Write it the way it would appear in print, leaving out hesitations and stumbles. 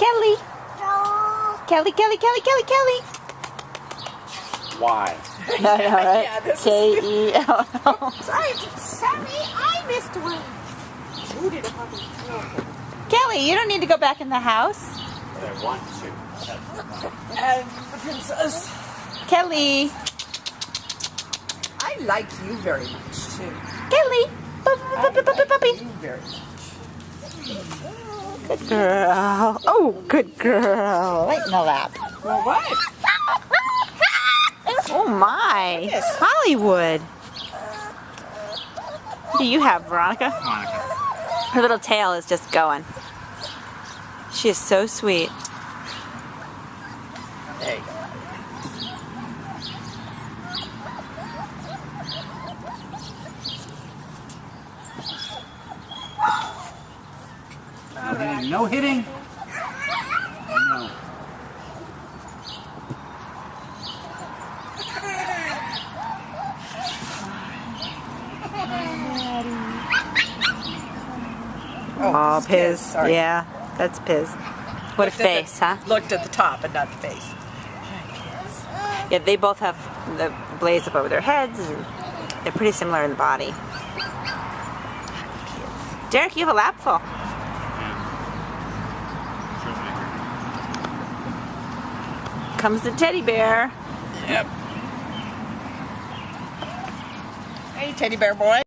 Kelly. Kelly, Kelly, Kelly, Kelly, Kelly. Why? No, right? Yeah, this is- K-E-L. Sorry, I missed one. Who did a puppy? Kelly, you don't need to go back in the house. But I want to. And the princess. Kelly. I like you very much too. Kelly. Puppy. You very much. Good girl. Oh, good girl. Right in the lap. Well, what? Oh my. Yes. Hollywood. What do you have, Veronica? Monica. Her little tail is just going. She is so sweet. There you go. No hitting. No. Oh, this is Piz, Piz. sorry. Yeah, that's Piz. What a Looked at face, huh? Looked at the top and not the face. Yeah, they both have the blaze up over their heads, and they're pretty similar in the body. Derek, you have a lap full. Comes the teddy bear. Yep. Hey, teddy bear boy.